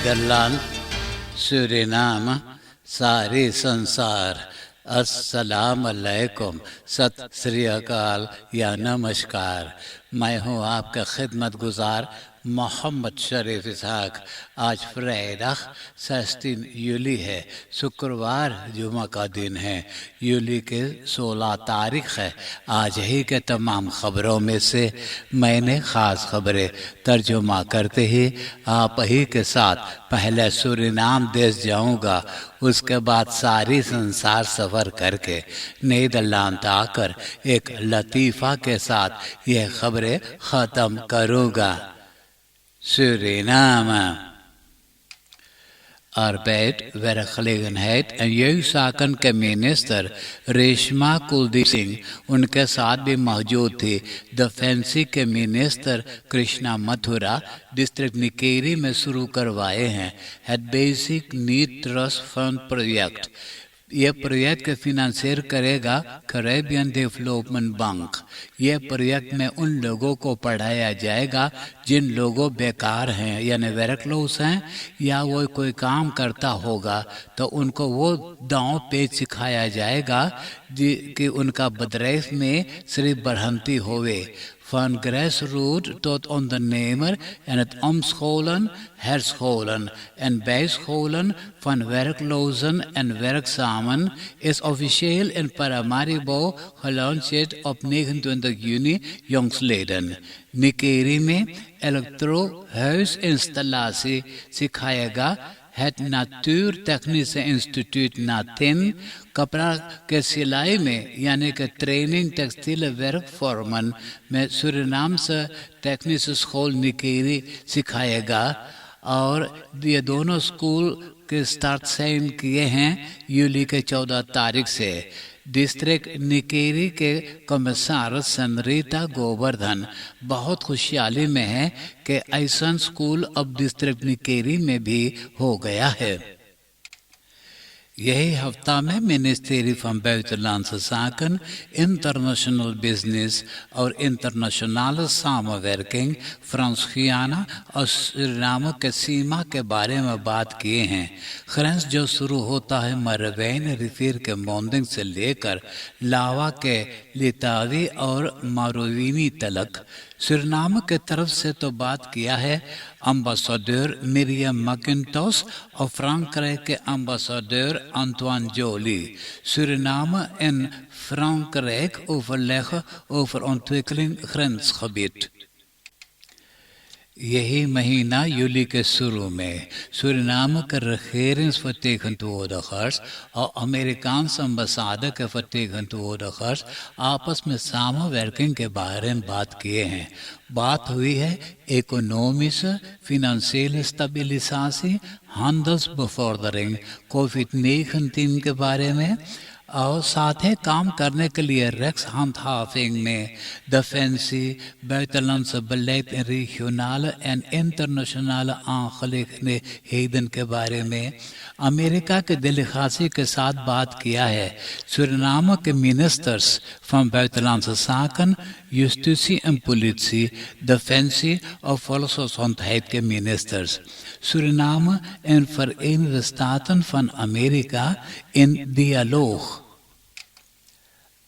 Nederland, Suriname, सारे संसार, अस्सलाम अलैकुम, सत श्री अकाल या नमस्कार। मैं हूँ आपका खिदमत गुजार मोहम्मद शरीफ इसहाक। आज फ्राइडे 16 यूली है, शुक्रवार जुमा का दिन है। यूली के 16 तारीख है। आज ही के तमाम खबरों में से मैंने ख़ास खबरें तर्जुमा करते ही आप ही के साथ पहले सूरीनाम देश जाऊंगा, उसके बाद सारी संसार सफ़र करके नीदरलैंड आकर एक लतीफ़ा के साथ यह खबरें ख़त्म करूँगा। Suriname. Arbeid, werkgelegenheid en jeugdzaken के मिनिस्टर रेशमा कुलदीप सिंह उनके साथ भी मौजूद थी। डिफेंसी के minister Krishna Mathura district Nickerie में शुरू करवाए हैं head basic need trust fund project. यह प्रोजेक्ट के फिनंसियर करेगा कैरेबियन डेवलपमेंट बैंक। यह प्रोजेक्ट में उन लोगों को पढ़ाया जाएगा जिन लोगों बेकार हैं यानी वर्कलोस हैं, या वो कोई काम करता होगा तो उनको वो दांव पेच सिखाया जाएगा कि उनका बदरेफ में सिर्फ बढ़ंती होवे। Van grassroots tot ondernemer en het omscholen, herscholen en bijscholen van werklozen en werkzamen is officieel in Paramaribo gelanceerd op 29 juni jongstleden. Nikeri में elektrohuisinstallatie सिखाएगा het Natuurtechnische Instituut नातिन। कपड़ा के सिलाई में यानी कि ट्रेनिंग टेक्सटाइल वर्क फॉरमन में सूरीनाम से टेक्निक स्कूल निकेरी सिखाएगा। और ये दोनों स्कूल के स्टार्ट साइन किए हैं यूली के 14 तारीख से। डिस्ट्रिक्ट निकेरी के कमिश्नर संरीता गोवर्धन बहुत खुशहाली में है कि ऐसा स्कूल अब डिस्ट्रिक्ट निकेरी में भी हो गया है। यही हफ्ता में ministry van Buitenlandse Zaken, international business और इंटरनेशनल सामवर्किंग फ्रांस गियाना और सूरीनाम के सीमा के बारे में बात किए हैं। ग्रेंस जो शुरू होता है मरवेन रिफिर के मोंदिंग से लेकर लावा के लितावी और मारोविनी तलक। सूरीनाम के तरफ से तो बात किया है अम्बासडर मिरियम मैकिंटोश और फ्रांक्राइक के ambassador Antoine Joly. Suriname en Frankrijk overleggen over ontwikkeling grensgebied. यही महीना यूली के शुरू में सूरीनाम के regeringsvertegenwoordigers और अमेरिकान अम्बासाडर के vertegenwoordigers आपस में सामवर्किंग के बारे में बात किए हैं। बात हुई है इकोनॉमिस, फिनेंशियल स्टेबिलिसाtie, handelsbevordering, कोविड-19 के बारे में और साथ ही काम करने के लिए रेक्स handhaving में डिफेंसी, buitenlandse beleid en regionale en internationale aangelegenheden के बारे में अमेरिका के डेलीगेसी के साथ बात किया है। सूरीनाम के ministers van Buitenlandse Zaken, Justitie en Politie, Defensie और Volksgezondheid के ministers. Suriname en Verenigde Staten van Amerika in dialoog।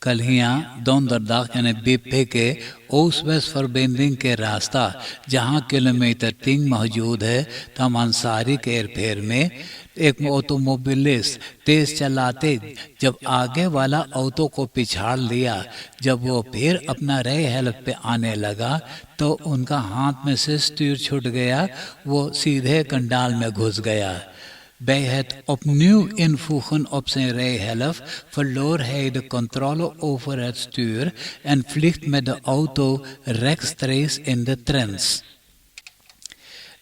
कल यहाँ donderdag यानी बीपे के ओस्ट-वेस्ट verbinding के रास्ता जहाँ किलोमीटर 3 मौजूद है तमानसारी के एयरफेयर में एक ऑटोमोबिलिस्ट तेज चलाते जब आगे वाला ऑटो को पिछाड़ लिया। जब वो फिर अपना रे हेल्प पे आने लगा तो उनका हाथ में से स्टीयर छूट गया, वो सीधे कंडाल में घुस गया। Bij het opnieuw invoegen op zijn rijhelft verloor hij de controle over het stuur en vliegt met de auto rechtstreeks in de trends.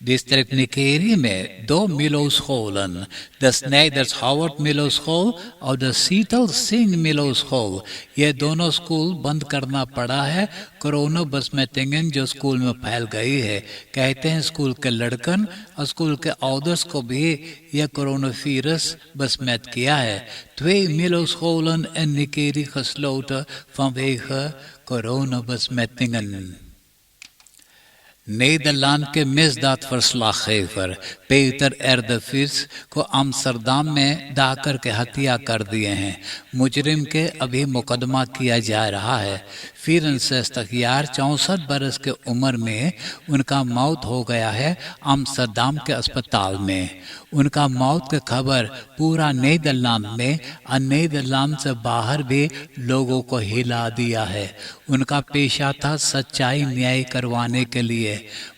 District Nickerie में 2 मिलो स्कूलन, द स्नाइडर्स हावर्ड मिलो स्कूल और द सीतल सिंह मिलो स्कूल, ये दोनों स्कूल बंद करना पड़ा है। कोरोना बस में टिंगन जो स्कूल में फैल गई है। कहते हैं स्कूल के लड़कन और स्कूल के ऑर्डर्स को भी यह कोरोना वायरस besmet किया है। 2 मिलो स्कूलन en निकेरी gesloten vanwege coronabesmettingen. Nederland के misdaadverslaggever Peter R. de Vries को आम्स्टरदाम में दाकर के हत्या कर दिए हैं। मुजरिम के अभी मुकदमा किया जा रहा है। फिर 64 बरस के उम्र में उनका मौत हो गया है आम्स्टरदाम के अस्पताल में। उनका मौत की खबर पूरा नीदरलैंड में और नीदरलैंड से बाहर भी लोगों को हिला दिया है। उनका पेशा था सच्चाई न्याय करवाने के लिए।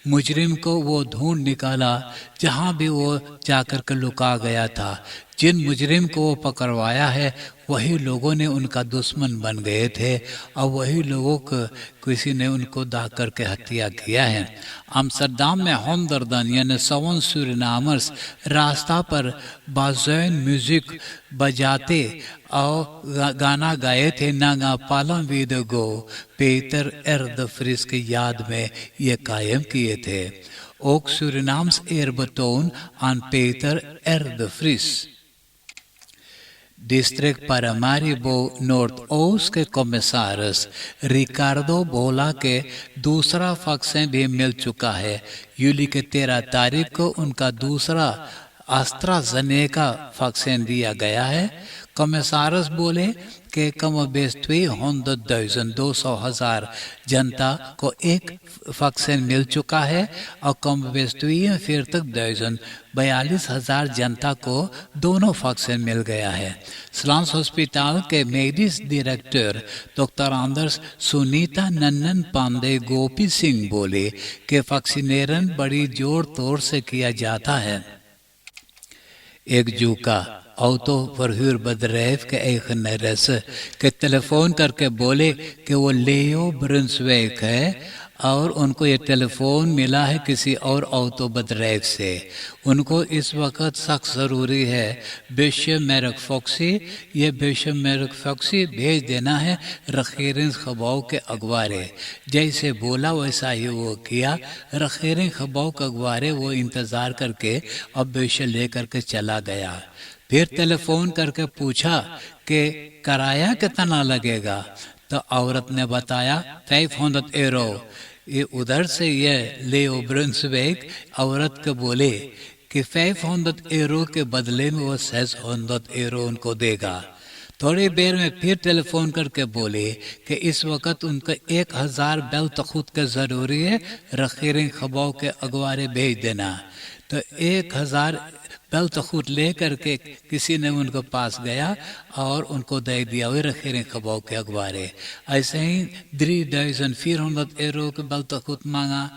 मुजरिम को वो ढूंढ निकाला जहां भी वो जाकर के लुका गया था। जिन मुजरिम को वो पकड़वाया है वही लोगों ने उनका दुश्मन बन गए थे और वही लोगों को किसी ने उनको दाग करके हत्या किया है। आम्स्टरदाम में होमदर्दन यानी 7 सूरीनामर्स रास्ता पर बाज़ोइन म्यूजिक बजाते और गाना गाए थे नागा पालम वीदगो पीटर R. de Vries की याद में ये कायम किए थे। Ook Surinaams eerbetoon aan Peter R. de Vries। District Paramaribo north ओस्ट के कमिश्नर रिकार्डो बोला के दूसरा फक्सें भी मिल चुका है। यूली के 13 तारीख को उनका दूसरा एस्ट्राज़ेनेका वैक्सीन दिया गया है। कमिश्नर बोले कि कम बेश 200,000 जनता को एक वैक्सीन मिल चुका है और कम बेश 42,000 जनता को दोनों वैक्सीन मिल गया है। स्लांस हॉस्पिटल के मेडिस डायरेक्टर डॉक्टर आंदर्स सुनीता नन्नन पांडे गोपी सिंह बोले कि वैक्सीनेशन बड़ी जोर तोड़ से किया जाता है। एक जूका ऑटो फॉर बदरेफ के एक नरस के टेलीफोन करके बोले कि वो लेओ ब्रुंसविक है और उनको ये टेलीफोन मिला है किसी और ऑटो बदरेफ से। उनको इस वक्त सख्त ज़रूरी है बिशप मेरिक फॉक्सी, ये बिशप मेरिक फॉक्सी भेज देना है रखीरिन खबाव के अगवारे। जैसे बोला वैसा ही वो किया। रखीरिन खबाव के अगवारे वो इंतज़ार करके अब बिशप लेकर के चला गया। फिर टेलीफोन करके पूछा कि किराया कितना लगेगा, तो औरत ने बताया 500 यूरो। ये उधर से ये लेओ ब्रुंसविक औरत को बोले कि 500 यूरो के बदले में वो 600 यूरो उनको देगा। थोड़ी देर में फिर टेलीफोन करके बोले कि इस वक्त उनको 1000 बेल तखुद के ज़रूरी है, रखीरिन खबाव के अगवारे भेज देना। तो 1000 बेल तखुद ले करके किसी ने उनको पास गया और उनको दे दिया वे रखीरिन खबाव के अगवारे। ऐसे ही 3,400 यूरो के बेल तखुद मांगा,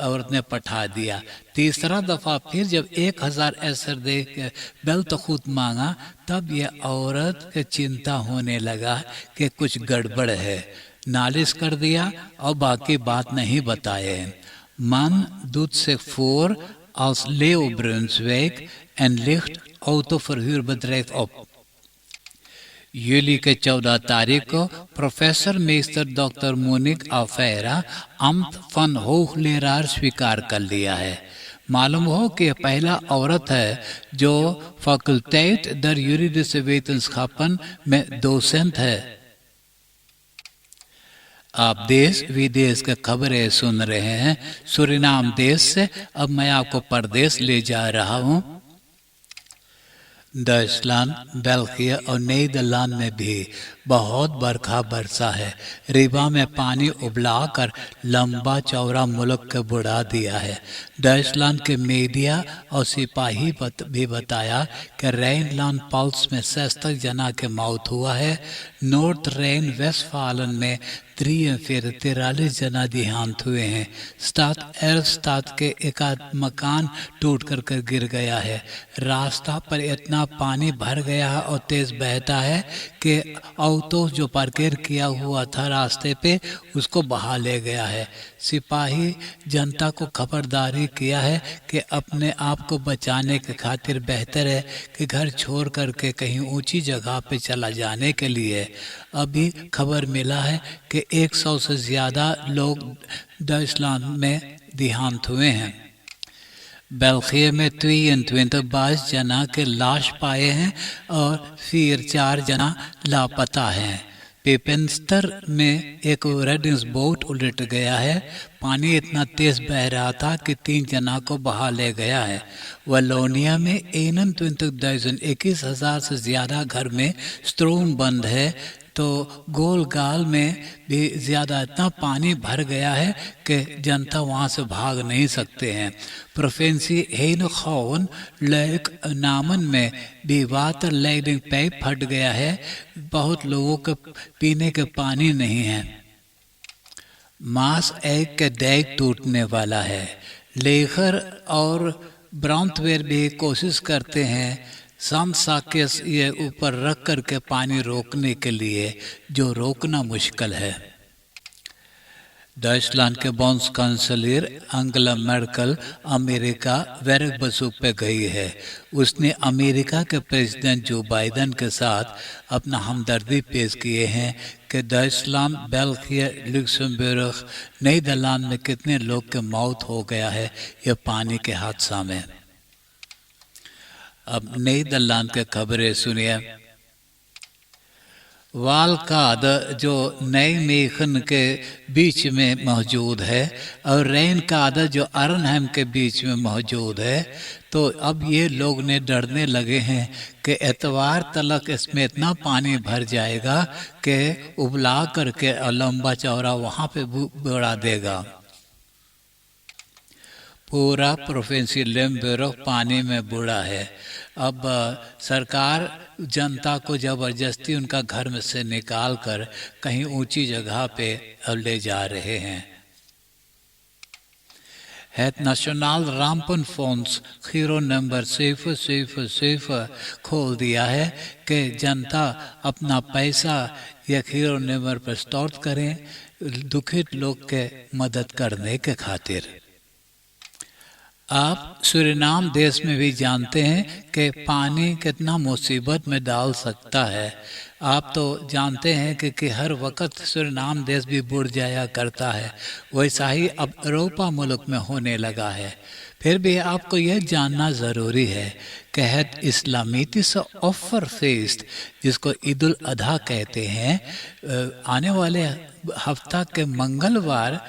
औरत ने पठा दिया। तीसरा दफ़ा फिर जब 1000 ऐसर दे के बेल तखुद मांगा तब ये औरत के चिंता होने लगा कि कुछ गड़बड़ है। नालिश कर दिया और बाकी बात नहीं बताए। मन दूध से 4 als Leo Brunswijk en ligt autoverhuurbedrijf op। Jully के 14 तारीख को प्रोफेसर मेस्टर डॉक्टर मोनिक आफेरा अम्त फन होगलेरार स्वीकार कर लिया है। मालूम हो कि पहला औरत है जो फैकल्टेट दर juridische wetenschappen में डोसेंट है। आप देश विदेश के खबरें सुन रहे हैं सूरीनाम देश से। अब मैं आपको परदेश ले जा रहा हूँ। डचलैंड, बेल्जियम और नीदरलैंड में भी बहुत बरखा बरसा है। रिवा में पानी उबलाकर लंबा चौड़ा मुल्क को बुढ़ा दिया है। डचलैंड के मीडिया और सिपाही भी बताया कि रेनलैंड पल्स में 66 जना के मौत हुआ है। नॉर्थ रेन वेस्टफालन में 43 जना देहांत हुए हैं। स्टाद के एक मकान टूट कर गिर गया है। रास्ता पर इतना पानी भर गया है और तेज बहता है कि ऑटो जो पार्केर किया हुआ था रास्ते पे उसको बहा ले गया है। सिपाही जनता को खबरदारी किया है कि अपने आप को बचाने के खातिर बेहतर है कि घर छोड़ करके कहीं ऊंची जगह पे चला जाने के लिए। अभी खबर मिला है कि 100 से ज़्यादा लोग डचलैंड में देहांत हुए हैं। बेल्जियम में 22 जना के लाश पाए हैं और फिर 4 जना लापता हैं। पेपेंस्टर में एक रेडिंग्स बोट उलट गया है। पानी इतना तेज बह रहा था कि 3 जना को बहा ले गया है। वलोनिया में 21,000 से ज़्यादा घर में स्ट्रोम बंद है। तो गोलगाल में भी ज़्यादा इतना पानी भर गया है कि जनता वहाँ से भाग नहीं सकते हैं। प्रोफेंसी हेनखौन लेक नामन में भी वाटर लेडिंग पाइप फट गया है। बहुत लोगों के पीने के पानी नहीं है। मास एग के डैग टूटने वाला है। लेखर और ब्राउनवेयर भी कोशिश करते हैं साकेस ये ऊपर रख करके पानी रोकने के लिए, जो रोकना मुश्किल है। डॉइचलैंड के बॉन्स काउंसिलर एंगेला मर्केल अमेरिका वेरिक बसू पे गई है। उसने अमेरिका के प्रेसिडेंट जो बाइडेन के साथ अपना हमदर्दी पेश किए हैं कि डॉइचलैंड, बेल्जियम, लुक्समबर्ग, नीदरलैंड में कितने लोग के मौत हो गया है यह पानी के हादसा में। अब नीदरलैंड के खबरें सुनिए। वालकाद जो नईमेखन के बीच में मौजूद है और रेनकाद जो अरनहेम के बीच में मौजूद है, तो अब ये लोग ने डरने लगे हैं कि एतवार तक इसमें इतना पानी भर जाएगा कि उबला करके लंबा चौड़ा वहाँ पे बढ़ा देगा। पूरा प्रोविंसी लिम्बर्ग पानी में बुड़ा है। अब सरकार जनता को जबरदस्ती उनका घर में से निकाल कर कहीं ऊंची जगह पे ले जा रहे हैं। Het Nationaal Rampenfonds खीरो नंबर 777 खोल दिया है कि जनता अपना पैसा या खीरो नंबर पर स्टोर करें दुखित लोग के मदद करने के खातिर। आप सूरीनाम देश में भी जानते हैं कि पानी कितना मुसीबत में डाल सकता है। आप तो जानते हैं कि हर वक्त सूरीनाम देश भी बुड़ जाया करता है। वैसा ही अब यूरोपा मुल्क में होने लगा है। फिर भी आपको यह जानना ज़रूरी है कि het इस्लामिटिस ऑफर फेस्ट, जिसको ईद उल अधा कहते हैं, आने वाले हफ्ता के मंगलवार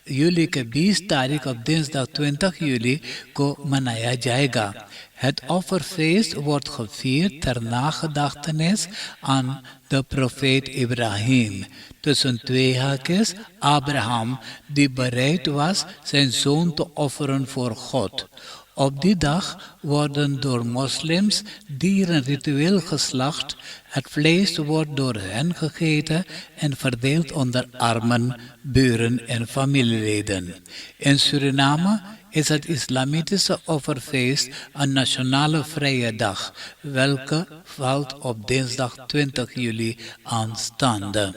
juli के 20 तारीख of dinsdag 20 juli को मनाया जाएगा। Het offerfeest wordt gevierd ter nagedachtenis aan de profeet Ibrahim. Tussen twee haakjes, Abraham, die bereid was zijn zoon te offeren voor God. Op die dag worden door moslims dieren ritueel geslacht. Het vlees wordt door hen gegeten en verdeeld onder armen, buren en familieleden. In Suriname is het islamitische offerfeest een nationale vrije dag, welke valt op dinsdag 20 juli aanstaande।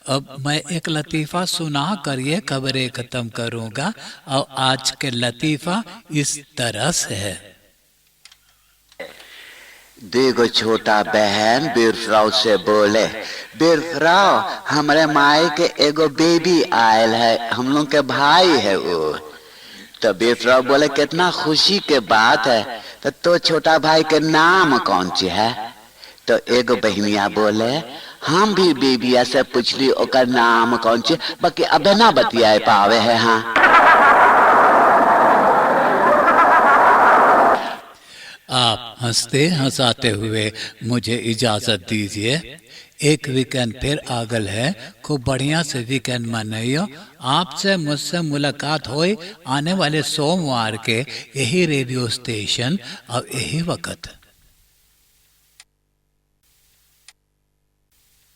अब मैं एक लतीफ़ा सुना कर ये खबरें ख़त्म करूँगा और आज के लतीफ़ा इस तरह से है। देखो छोटा बहन बीरफ्राउ से बोले, बीरफ्राउ हमारे माई के एगो बेबी आयल है, हम लोग के भाई है वो। तो बीरफ्राउ बोले कितना खुशी के बात है, तो छोटा भाई के नाम कौन सी है? तो एगो बहनिया बोले हम भी बेबिया से पूछली ओकर नाम कौन सी, बाकी अबे ना बतियाए पावे है। हाँ आप हंसते हंसाते हुए मुझे इजाजत दीजिए। एक वीकेंड फिर आगल है, खूब बढ़िया से वीकेंड मनाइयो। आपसे मुझसे मुलाकात होई आने वाले सोमवार के यही रेडियो स्टेशन और यही वक्त।